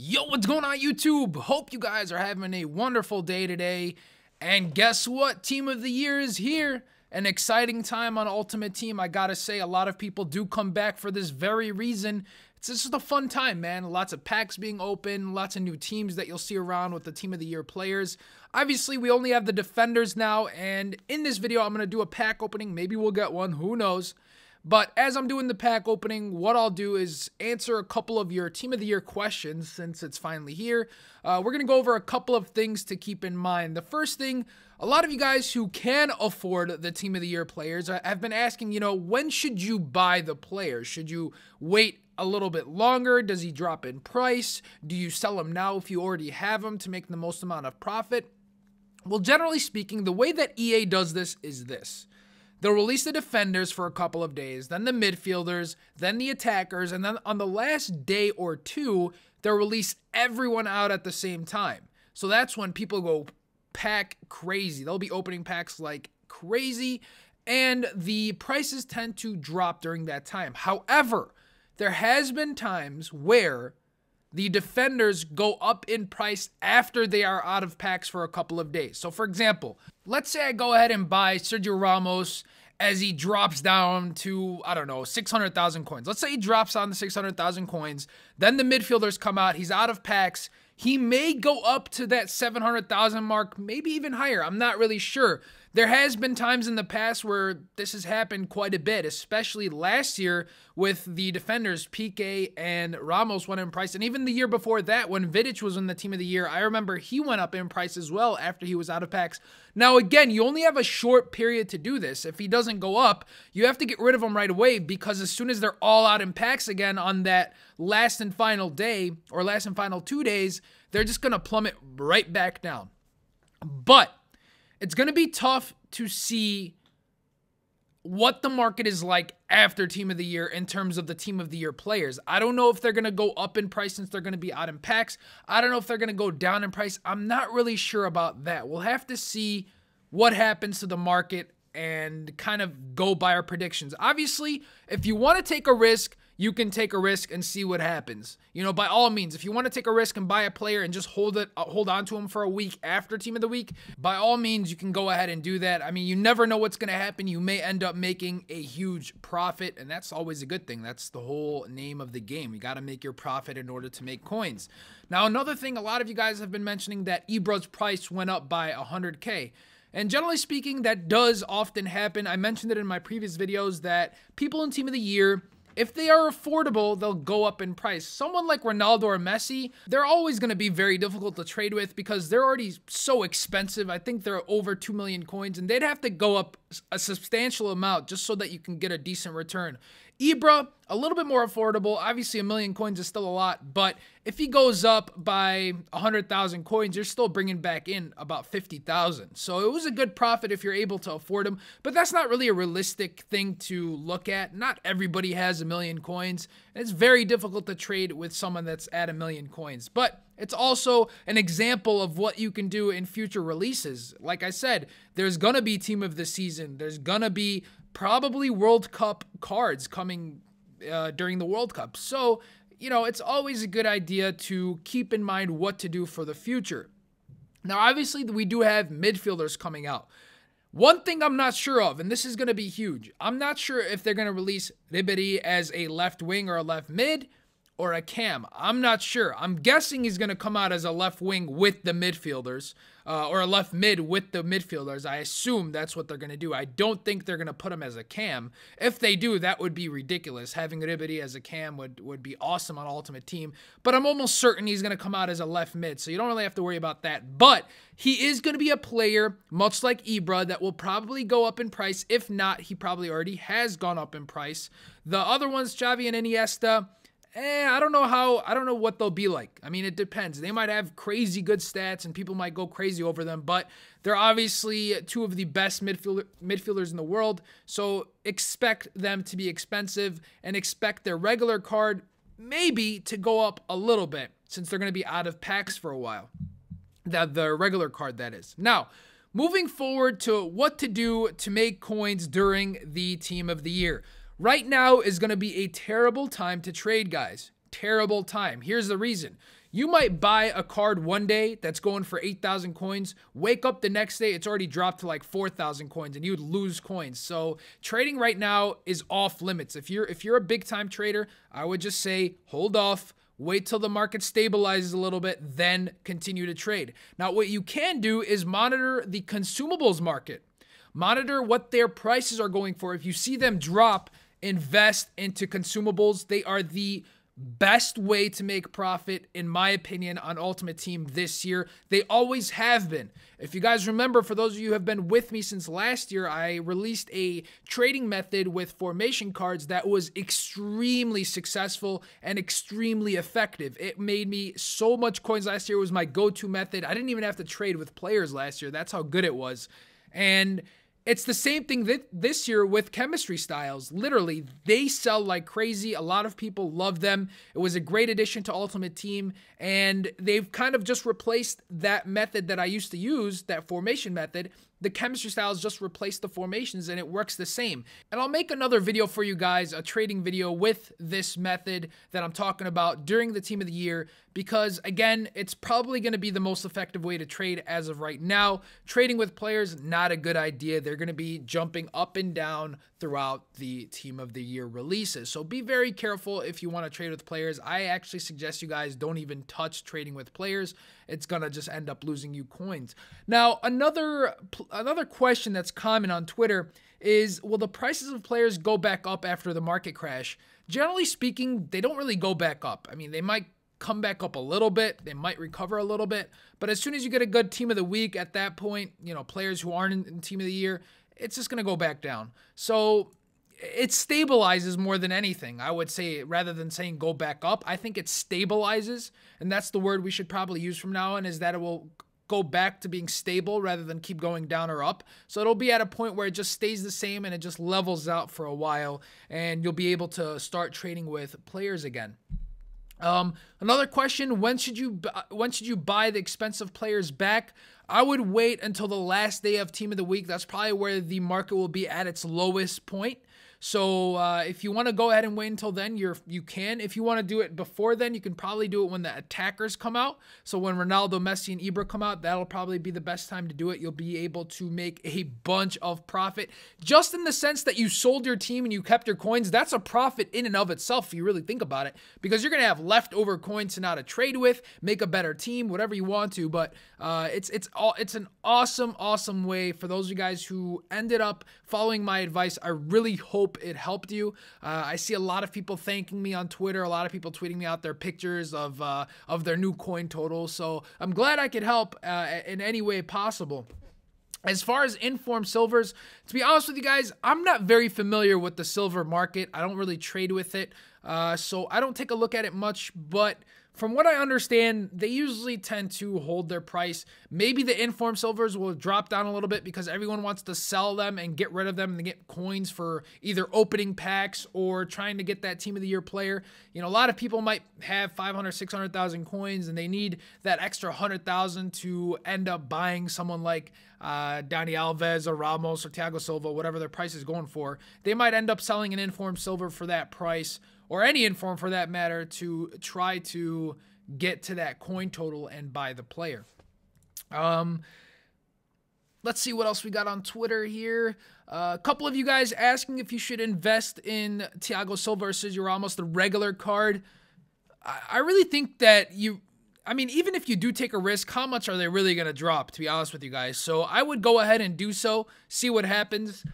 Yo, what's going on YouTube? Hope you guys are having a wonderful day today. And guess what? Team of the Year is here. An exciting time on Ultimate Team. I gotta say, a lot of people do come back for this very reason. It's just a fun time, man. Lots of packs being open, lots of new teams that you'll see around with the Team of the Year players. Obviously, we only have the defenders now, and in this video, I'm gonna do a pack opening. Maybe we'll get one, who knows? But as I'm doing the pack opening, what I'll do is answer a couple of your Team of the Year questions since it's finally here. We're going to go over a couple of things to keep in mind. The first thing, a lot of you guys who can afford the Team of the Year players have been asking, when should you buy the players? Should you wait a little bit longer? Does he drop in price? Do you sell him now if you already have him to make the most amount of profit? Well, generally speaking, the way that EA does this is this. They'll release the defenders for a couple of days, then the midfielders, then the attackers, and then on the last day or two, they'll release everyone out at the same time. So that's when people go pack crazy. They'll be opening packs like crazy, and the prices tend to drop during that time. However, there has been times where the defenders go up in price after they are out of packs for a couple of days. So for example, let's say I go ahead and buy Sergio Ramos as he drops down to, 600,000 coins. Let's say he drops on the 600,000 coins. Then the midfielders come out. He's out of packs. He may go up to that 700,000 mark, maybe even higher. I'm not really sure. There has been times in the past where this has happened quite a bit, especially last year with the defenders, Piqué and Ramos went in price. And even the year before that, when Vidic was in the Team of the Year, I remember he went up in price as well after he was out of packs. Now, again, you only have a short period to do this. If he doesn't go up, you have to get rid of him right away because as soon as they're all out in packs again on that last and final day or last and final 2 days, they're just going to plummet right back down. But it's going to be tough to see what the market is like after Team of the Year in terms of the Team of the Year players. I don't know if they're going to go up in price since they're going to be out in packs. I don't know if they're going to go down in price. I'm not really sure about that. We'll have to see what happens to the market and kind of go by our predictions. Obviously, if you want to take a risk, you can take a risk and see what happens. By all means, if you want to take a risk and buy a player and just hold on to him for a week after Team of the Week, by all means, you can go ahead and do that. I mean, you never know what's going to happen. You may end up making a huge profit, and that's always a good thing. That's the whole name of the game. You got to make your profit in order to make coins. Now, another thing, a lot of you guys have been mentioning that Ibra's price went up by 100K. And generally speaking, that does often happen. I mentioned it in my previous videos that people in Team of the Year, if they are affordable, they'll go up in price. Someone like Ronaldo or Messi, they're always going to be very difficult to trade with because they're already so expensive. I think they're over 2 million coins, and they'd have to go up a substantial amount just so that you can get a decent return. Ibra, a little bit more affordable. Obviously, 1 million coins is still a lot, but if he goes up by 100,000 coins, you're still bringing back in about 50,000. So it was a good profit if you're able to afford him, but that's not really a realistic thing to look at. Not everybody has 1 million coins, and it's very difficult to trade with someone that's at 1 million coins. But it's also an example of what you can do in future releases. Like I said, there's going to be Team of the Season. There's going to be probably World Cup cards coming during the World Cup. So, it's always a good idea to keep in mind what to do for the future. Now, obviously, we do have midfielders coming out. One thing I'm not sure of, and this is going to be huge, I'm not sure if they're going to release Ribery as a left wing or a left mid or a cam. I'm not sure. I'm guessing he's going to come out as a left wing with the midfielders or a left mid with the midfielders. I assume that's what they're going to do. I don't think they're going to put him as a cam. If they do, that would be ridiculous. Having Ribery as a cam would be awesome on Ultimate Team, but I'm almost certain he's going to come out as a left mid, so you don't really have to worry about that. But he is going to be a player, much like Ibra, that will probably go up in price. If not, he probably already has gone up in price. The other ones, Xavi and Iniesta, I don't know what they'll be like. I mean, it depends. They might have crazy good stats and people might go crazy over them, but they're obviously two of the best midfielders in the world. So expect them to be expensive and expect their regular card maybe to go up a little bit since they're going to be out of packs for a while. The regular card, that is. Now, moving forward to what to do to make coins during the Team of the Year. Right now is going to be a terrible time to trade, guys. terrible time. Here's the reason. You might buy a card one day that's going for 8,000 coins, wake up the next day, it's already dropped to like 4,000 coins and you would lose coins. So trading right now is off limits. If you're a big time trader, I would just say hold off, wait till the market stabilizes a little bit, then continue to trade. Now, what you can do is monitor the consumables market. Monitor what their prices are going for. If you see them drop, invest into consumables. They are the best way to make profit, in my opinion, on Ultimate Team this year. They always have been. If you guys remember, for those of you who have been with me since last year, I released a trading method with formation cards that was extremely successful and extremely effective. It made me so much coins last year. It was my go-to method. I didn't even have to trade with players last year. That's how good it was. And it's the same thing this year with chemistry styles. Literally, they sell like crazy. A lot of people love them. It was a great addition to Ultimate Team, and they've kind of just replaced that method that I used to use, that formation method. The chemistry styles just replaced the formations, and it works the same. And I'll make another video for you guys, a trading video with this method that I'm talking about during the Team of the Year, because again, it's probably going to be the most effective way to trade as of right now. Trading with players, not a good idea. They're going to be jumping up and down throughout the Team of the Year releases. So be very careful if you want to trade with players. I actually suggest you guys don't even touch trading with players. It's going to just end up losing you coins. Now, another question that's common on Twitter is, will the prices of players go back up after the market crash? Generally speaking, they don't really go back up. I mean, they might come back up a little bit. They might recover a little bit. But as soon as you get a good Team of the Week, at that point, you know, players who aren't in Team of the Year, it's just going to go back down. So it stabilizes more than anything, I would say. Rather than saying go back up, I think it stabilizes, and that's the word we should probably use from now on, is that it will go back to being stable rather than keep going down or up. So it'll be at a point where it just stays the same and it just levels out for a while, and you'll be able to start trading with players again. Another question, when should you buy the expensive players back? I would wait until the last day of Team of the Week. That's probably where the market will be at its lowest point. So if you want to go ahead and wait until then, you can. If you want to do it before then, you can probably do it when the attackers come out. So when Ronaldo, Messi, and Ibra come out, that'll probably be the best time to do it. You'll be able to make a bunch of profit. Just in the sense that you sold your team and you kept your coins, that's a profit in and of itself if you really think about it. Because you're going to have leftover coins to now to trade with, make a better team, whatever you want to. But it's an awesome way for those of you guys who ended up following my advice. I really hope it helped you. I see a lot of people thanking me on Twitter, a lot of people tweeting me out their pictures of their new coin totals. So I'm glad I could help in any way possible. As far as informed silvers, to be honest with you guys, I'm not very familiar with the silver market. I don't really trade with it, so I don't take a look at it much, but from what I understand, they usually tend to hold their price. Maybe the informed silvers will drop down a little bit because everyone wants to sell them and get rid of them and get coins for either opening packs or trying to get that Team of the Year player. You know, a lot of people might have 500, 600,000 coins and they need that extra 100,000 to end up buying someone like Dani Alves or Ramos or Thiago Silva, whatever their price is going for. They might end up selling an informed silver for that price, or any inform for that matter, to try to get to that coin total and buy the player. Let's see what else we got on Twitter here. A couple of you guys asking if you should invest in Thiago Silva or Sergio Ramos, the regular card. I really think that even if you do take a risk, how much are they really going to drop, to be honest with you guys? So I would go ahead and do so, see what happens.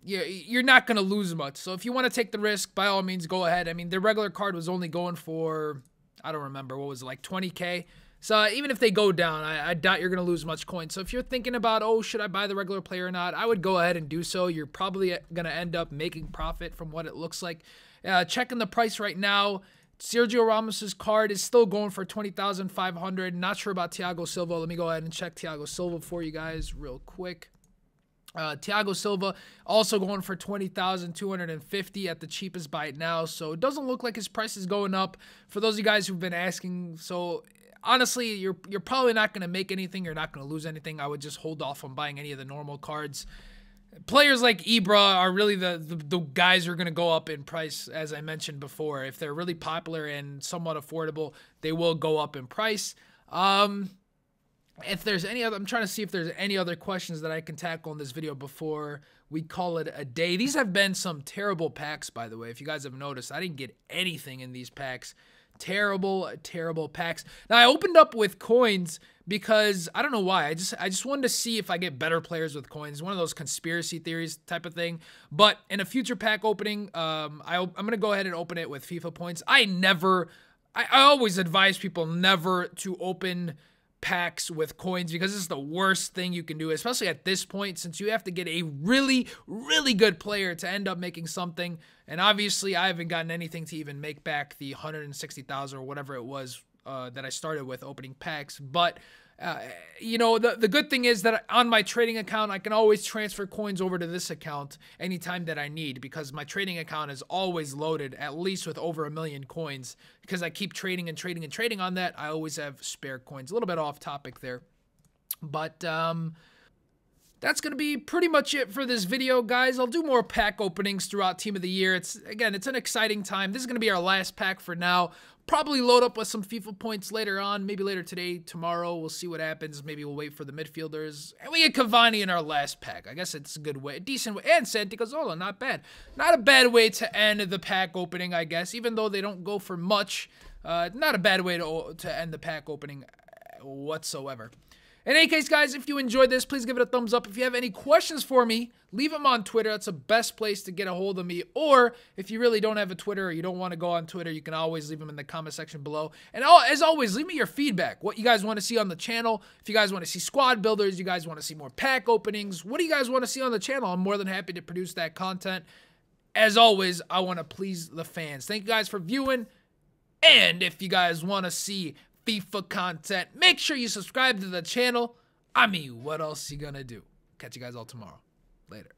You're not going to lose much. So if you want to take the risk, by all means, go ahead. I mean, the regular card was only going for, I don't remember, what was it, like 20K? So even if they go down, I doubt you're going to lose much coin. So if you're thinking about, oh, should I buy the regular player or not, I would go ahead and do so. You're probably going to end up making profit from what it looks like. Checking the price right now, Sergio Ramos's card is still going for 20,500. Not sure about Thiago Silva. Let me go ahead and check Thiago Silva for you guys real quick. Thiago Silva also going for 20,250 at the cheapest buy it now. So it doesn't look like his price is going up. For those of you guys who've been asking, so honestly, you're probably not going to make anything. You're not going to lose anything. I would just hold off on buying any of the normal cards. Players like Ibra are really the guys who are going to go up in price, as I mentioned before. If they're really popular and somewhat affordable, they will go up in price. If there's any other, I'm trying to see if there's any other questions that I can tackle in this video before we call it a day. These have been some terrible packs, by the way. If you guys have noticed, I didn't get anything in these packs. Terrible, terrible packs. Now, I opened up with coins because I don't know why. I just wanted to see if I get better players with coins. One of those conspiracy theories type of thing. But in a future pack opening, I'm going to go ahead and open it with FIFA points. I always advise people never to open packs with coins because it's the worst thing you can do, especially at this point, since you have to get a really, really good player to end up making something. And obviously, I haven't gotten anything to even make back the 160,000 or whatever it was that I started with opening packs. But you know, the good thing is that on my trading account, I can always transfer coins over to this account anytime that I need, because my trading account is always loaded, at least with over 1 million coins, because I keep trading and trading and trading on that. I always have spare coins. A little bit off topic there, but that's going to be pretty much it for this video, guys. I'll do more pack openings throughout Team of the Year. Again, it's an exciting time. This is going to be our last pack for now. Probably load up with some FIFA points later on, maybe later today, tomorrow. We'll see what happens. Maybe we'll wait for the midfielders. And we get Cavani in our last pack. I guess it's a good way, a decent way. And Santi Cazorla, not bad. Not a bad way to end the pack opening, I guess, even though they don't go for much. Not a bad way to end the pack opening whatsoever. In any case, guys, if you enjoyed this, please give it a thumbs up. If you have any questions for me, leave them on Twitter. That's the best place to get a hold of me. Or if you really don't have a Twitter or you don't want to go on Twitter, you can always leave them in the comment section below. And as always, leave me your feedback. What you guys want to see on the channel. If you guys want to see squad builders, you guys want to see more pack openings. What do you guys want to see on the channel? I'm more than happy to produce that content. As always, I want to please the fans. Thank you guys for viewing. And if you guys want to see FIFA content, make sure you subscribe to the channel. I mean, what else you gonna do? Catch you guys all tomorrow. Later.